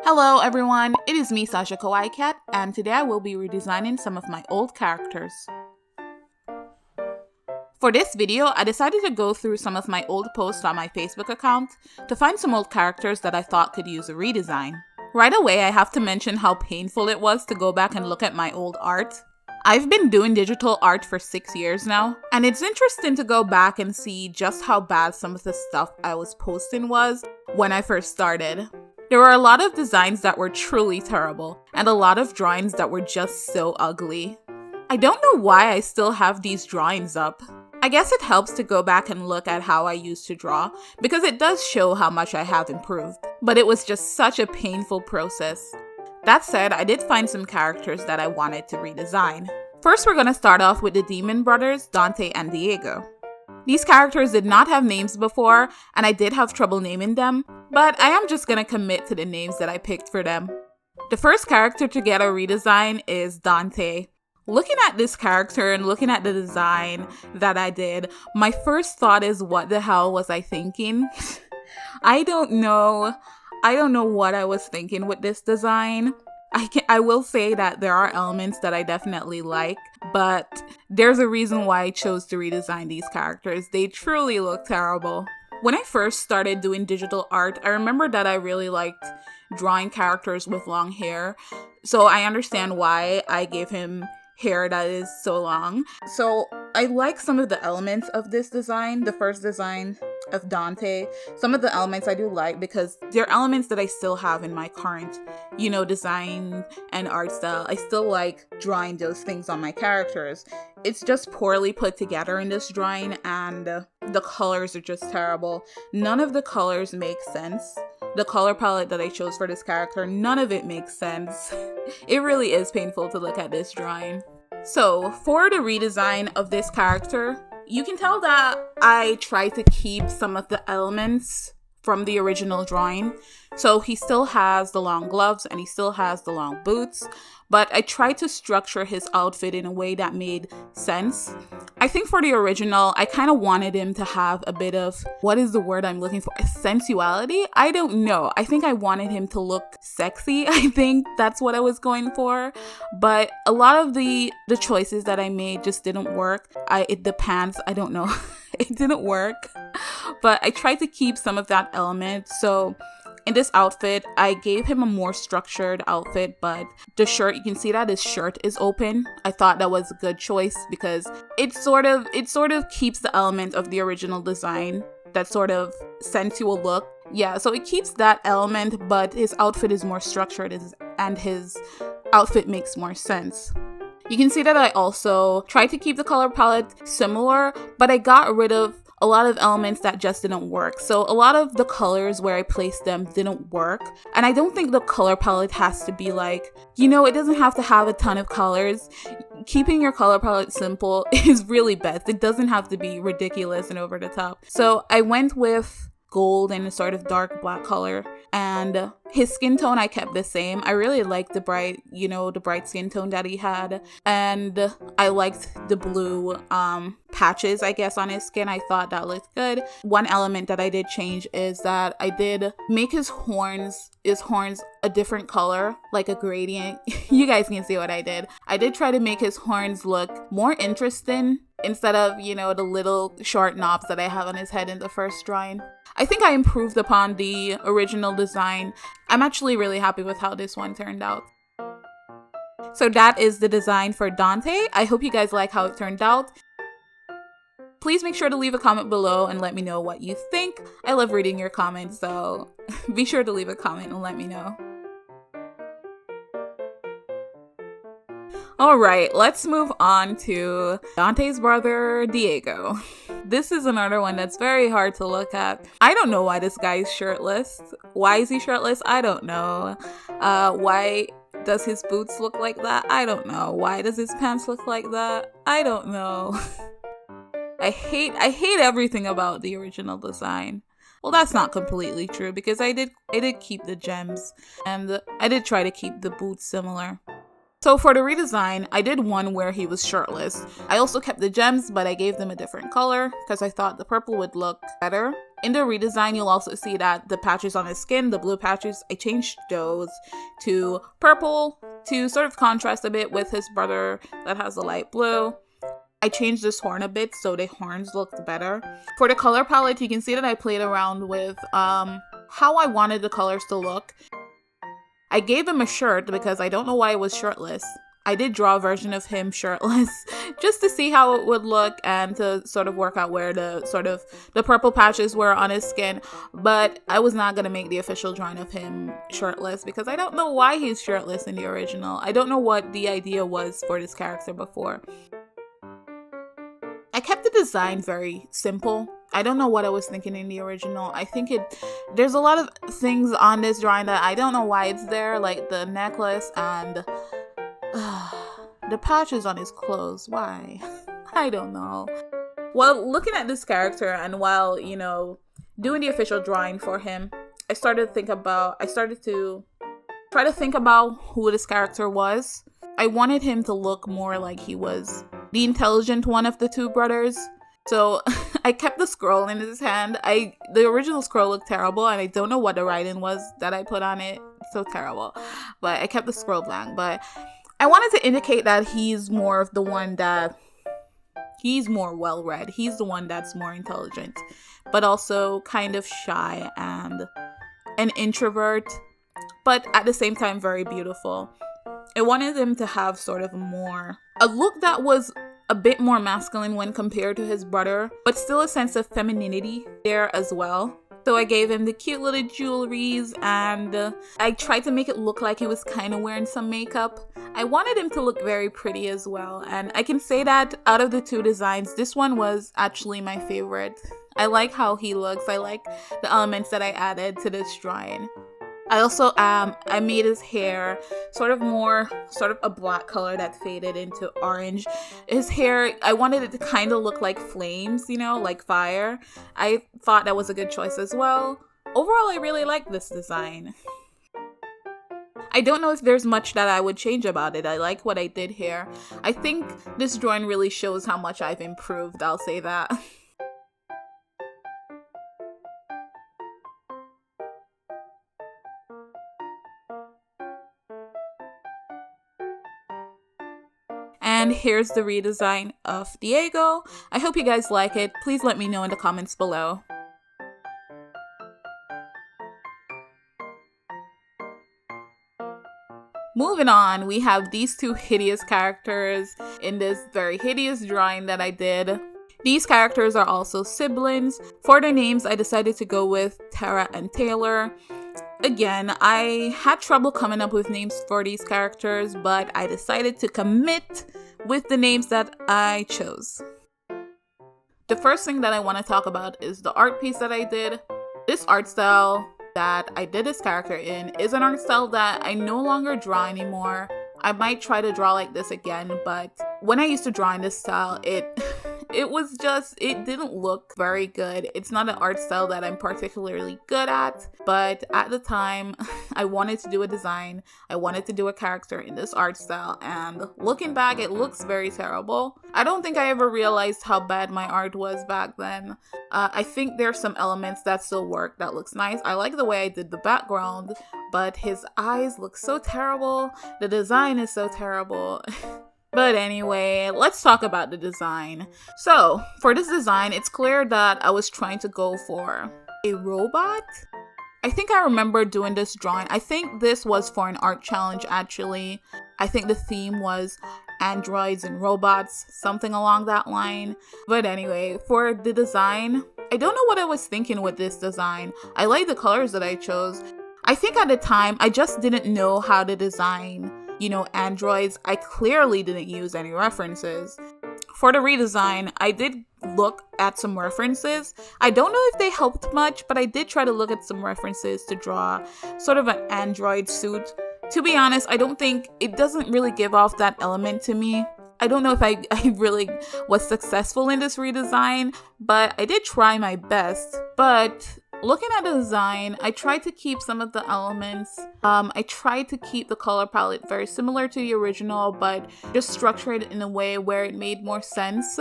Hello everyone, it is me Sasha Kawaii Cat, and today I will be redesigning some of my old characters. For this video, I decided to go through some of my old posts on my Facebook account to find some old characters that I thought could use a redesign. Right away, I have to mention how painful it was to go back and look at my old art. I've been doing digital art for 6 years now, and it's interesting to go back and see just how bad some of the stuff I was posting was when I first started. There were a lot of designs that were truly terrible, and a lot of drawings that were just so ugly. I don't know why I still have these drawings up. I guess it helps to go back and look at how I used to draw, because it does show how much I have improved, but it was just such a painful process. That said, I did find some characters that I wanted to redesign. First, we're going to start off with the Demon brothers, Dante and Diego. These characters did not have names before, and I did have trouble naming them, but I am just gonna commit to the names that I picked for them. The first character to get a redesign is Dante. Looking at this character and looking at the design that I did, my first thought is, what the hell was I thinking? I don't know what I was thinking with this design. I will say that there are elements that I definitely like, but there's a reason why I chose to redesign these characters. They truly look terrible. When I first started doing digital art, I remember that I really liked drawing characters with long hair, so I understand why I gave him hair that is so long. So I like some of the elements of this design, the first design of Dante. Some of the elements I do like because they're elements that I still have in my current, design and art style. I still like drawing those things on my characters. It's just poorly put together in this drawing, and the colors are just terrible. None of the colors make sense. The color palette that I chose for this character, none of it makes sense. It really is painful to look at this drawing. So, for the redesign of this character, you can tell that I tried to keep some of the elements from the original drawing. So he still has the long gloves and he still has the long boots, but I tried to structure his outfit in a way that made sense. I think for the original, I kind of wanted him to have a bit of, what is the word I'm looking for? Sensuality? I don't know. I think I wanted him to look sexy. I think that's what I was going for. But a lot of the choices that I made just didn't work. The pants, I don't know. It didn't work. But I tried to keep some of that element. So in this outfit, I gave him a more structured outfit, but the shirt, you can see that his shirt is open. I thought that was a good choice because it sort of keeps the element of the original design, that sort of sensual look. Yeah, so it keeps that element, but his outfit is more structured and his outfit makes more sense. You can see that I also tried to keep the color palette similar, but I got rid of a lot of elements that just didn't work. So a lot of the colors where I placed them didn't work. And I don't think the color palette has to be like, it doesn't have to have a ton of colors. Keeping your color palette simple is really best. It doesn't have to be ridiculous and over the top. So I went with gold and a sort of dark black color, and his skin tone I kept the same. I really liked the bright skin tone that he had, and I liked the blue patches, I guess, on his skin. I thought that looked good. One element that I did change is that I did make his horns a different color, like a gradient. You guys can see what I did. I did try to make his horns look more interesting instead of, the little short knobs that I have on his head in the first drawing. I think I improved upon the original design. I'm actually really happy with how this one turned out. So that is the design for Dante. I hope you guys like how it turned out. Please make sure to leave a comment below and let me know what you think. I love reading your comments, so be sure to leave a comment and let me know. Alright, let's move on to Dante's brother, Diego. This is another one that's very hard to look at. I don't know why this guy is shirtless. Why is he shirtless? I don't know. Why does his boots look like that? I don't know. Why does his pants look like that? I don't know. I hate everything about the original design. Well, that's not completely true because I did keep the gems and I did try to keep the boots similar. So for the redesign, I did one where he was shirtless. I also kept the gems, but I gave them a different color because I thought the purple would look better. In the redesign, you'll also see that the patches on his skin, the blue patches, I changed those to purple to sort of contrast a bit with his brother that has the light blue. I changed this horn a bit so the horns looked better. For the color palette, you can see that I played around with how I wanted the colors to look. I gave him a shirt because I don't know why it was shirtless. I did draw a version of him shirtless just to see how it would look and to sort of work out where the purple patches were on his skin. But I was not going to make the official drawing of him shirtless because I don't know why he's shirtless in the original. I don't know what the idea was for this character before. I kept the design very simple. I don't know what I was thinking in the original. I think there's a lot of things on this drawing that I don't know why it's there, like the necklace and the patches on his clothes. Why? I don't know. Well, looking at this character and while, doing the official drawing for him, I started to try to think about who this character was. I wanted him to look more like he was the intelligent one of the two brothers. So I kept the scroll in his hand. The original scroll looked terrible and I don't know what the writing was that I put on it. So terrible. But I kept the scroll blank. But I wanted to indicate that he's more of the one that he's more well-read. He's the one that's more intelligent, but also kind of shy and an introvert, but at the same time very beautiful. I wanted him to have sort of a look that was a bit more masculine when compared to his brother, but still a sense of femininity there as well. So I gave him the cute little jewelries and I tried to make it look like he was kind of wearing some makeup. I wanted him to look very pretty as well. And I can say that out of the two designs, this one was actually my favorite. I like how he looks. I like the elements that I added to this drawing. I also I made his hair sort of a black color that faded into orange. His hair, I wanted it to kind of look like flames, like fire. I thought that was a good choice as well. Overall, I really like this design. I don't know if there's much that I would change about it. I like what I did here. I think this drawing really shows how much I've improved, I'll say that. And here's the redesign of Diego. I hope you guys like it. Please let me know in the comments below. Moving on, we have these two hideous characters in this very hideous drawing that I did. These characters are also siblings. For their names, I decided to go with Tara and Taylor. Again, I had trouble coming up with names for these characters, but I decided to commit with the names that I chose. The first thing that I want to talk about is the art piece that I did. This art style that I did this character in is an art style that I no longer draw anymore. I might try to draw like this again, but when I used to draw in this style, it didn't look very good. It's not an art style that I'm particularly good at, but at the time I wanted to do a design. I wanted to do a character in this art style, and looking back, it looks very terrible. I don't think I ever realized how bad my art was back then. I think there's some elements that still work, that looks nice. I like the way I did the background, but his eyes look so terrible. The design is so terrible. But anyway, let's talk about the design. So, for this design, it's clear that I was trying to go for a robot. I think I remember doing this drawing. I think this was for an art challenge, actually. I think the theme was androids and robots, something along that line. But anyway, for the design, I don't know what I was thinking with this design. I like the colors that I chose. I think at the time, I just didn't know how to design androids. I clearly didn't use any references. For the redesign, I did look at some references. I don't know if they helped much, but I did try to look at some references to draw sort of an android suit. To be honest, I don't think it doesn't really give off that element to me. I don't know if I really was successful in this redesign, but I did try my best. But looking at the design, I tried to keep some of the elements. I tried to keep the color palette very similar to the original, but just structure it in a way where it made more sense.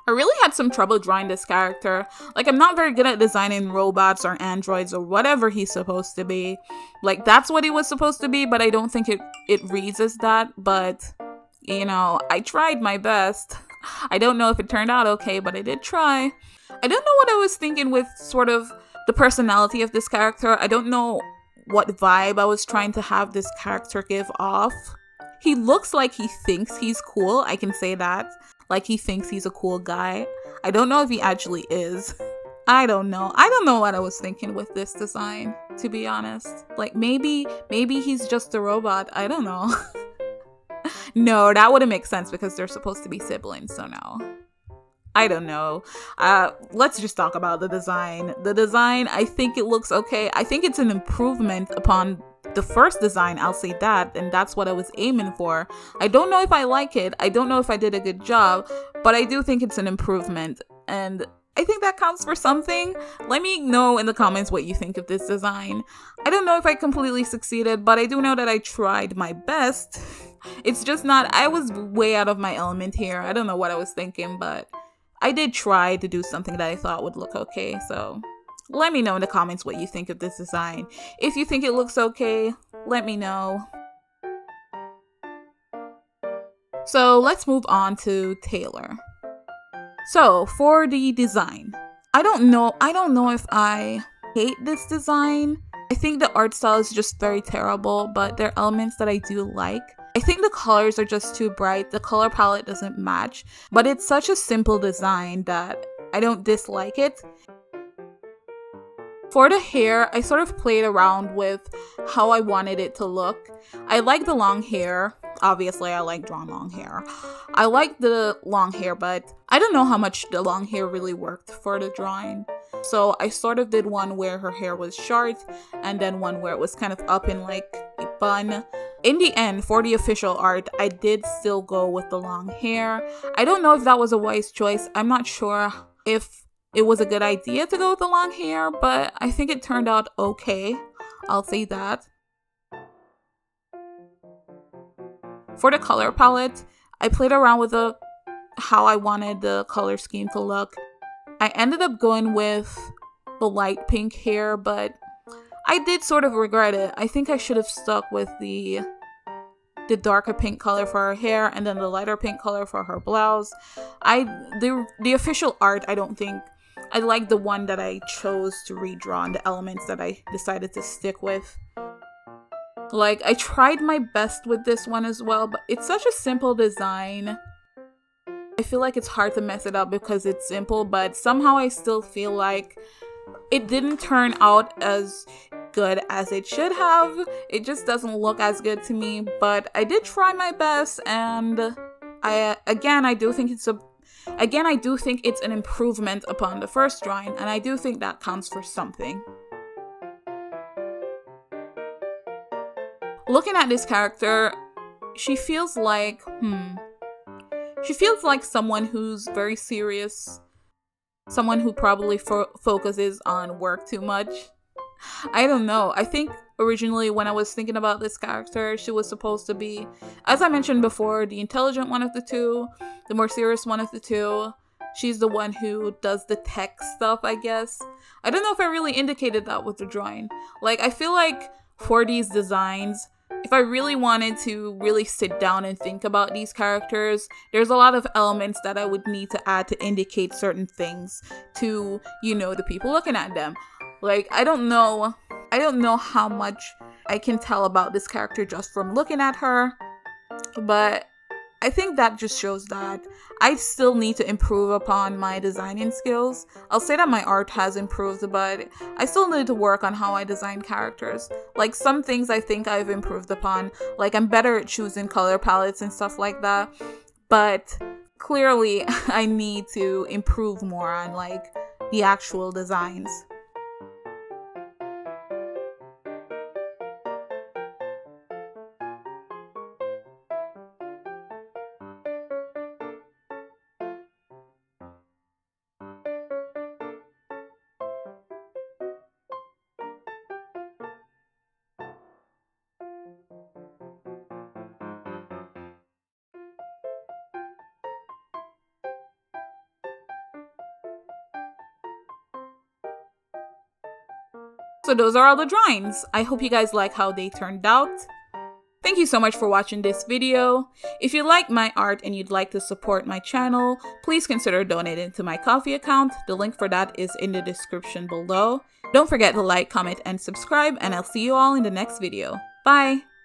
I really had some trouble drawing this character. Like, I'm not very good at designing robots or androids or whatever he's supposed to be. Like, that's what he was supposed to be, but I don't think it reads as that. But, you know, I tried my best. I don't know if it turned out okay, but I did try. I don't know what I was thinking with sort of the personality of this character. I don't know what vibe I was trying to have this character give off. He looks like he thinks he's cool, I can say that. Like, he thinks he's a cool guy. I don't know if he actually is. I don't know what I was thinking with this design, to be honest. Like, maybe he's just a robot. I don't know. No, that wouldn't make sense because they're supposed to be siblings, so no. I don't know. Let's just talk about the design. The design, I think it looks okay. I think it's an improvement upon the first design, I'll say that, and that's what I was aiming for. I don't know if I like it. I don't know if I did a good job, but I do think it's an improvement, and I think that counts for something. Let me know in the comments what you think of this design. I don't know if I completely succeeded, but I do know that I tried my best. It's just not, I was way out of my element here. I don't know what I was thinking, but I did try to do something that I thought would look okay, so let me know in the comments what you think of this design. If you think it looks okay, let me know. So let's move on to Taylor. So for the design, I don't know if I hate this design. I think the art style is just very terrible, but there are elements that I do like. I think the colors are just too bright. The color palette doesn't match, but it's such a simple design that I don't dislike it. For the hair, I sort of played around with how I wanted it to look. I like the long hair. Obviously, I like drawing long hair. I like the long hair, but I don't know how much the long hair really worked for the drawing. So I sort of did one where her hair was short and then one where it was kind of up in like a bun. In the end, for the official art, I did still go with the long hair. I don't know if that was a wise choice. I'm not sure if it was a good idea to go with the long hair, but I think it turned out okay. I'll say that. For the color palette, I played around with how I wanted the color scheme to look. I ended up going with the light pink hair, but I did sort of regret it. I think I should have stuck with the darker pink color for her hair and then the lighter pink color for her blouse. The official art, I don't think I like the one that I chose to redraw and the elements that I decided to stick with. Like, I tried my best with this one as well, but it's such a simple design. I feel like it's hard to mess it up because it's simple, but somehow I still feel like it didn't turn out as good as it should have. It just doesn't look as good to me, but I did try my best, and I do think it's an improvement upon the first drawing, and I do think that counts for something. Looking at this character, she feels like someone who's very serious, someone who probably focuses on work too much. I don't know. I think originally when I was thinking about this character, she was supposed to be, as I mentioned before, the intelligent one of the two, the more serious one of the two. She's the one who does the tech stuff, I guess. I don't know if I really indicated that with the drawing. Like, I feel like for these designs, if I really wanted to really sit down and think about these characters, there's a lot of elements that I would need to add to indicate certain things to, the people looking at them. Like, I don't know how much I can tell about this character just from looking at her, but I think that just shows that I still need to improve upon my designing skills. I'll say that my art has improved, but I still need to work on how I design characters. Like, some things I think I've improved upon, like I'm better at choosing color palettes and stuff like that, but clearly I need to improve more on like the actual designs. So those are all the drawings. I hope you guys like how they turned out. Thank you so much for watching this video. If you like my art and you'd like to support my channel, please consider donating to my Ko-fi account. The link for that is in the description below. Don't forget to like, comment, and subscribe, and I'll see you all in the next video. Bye!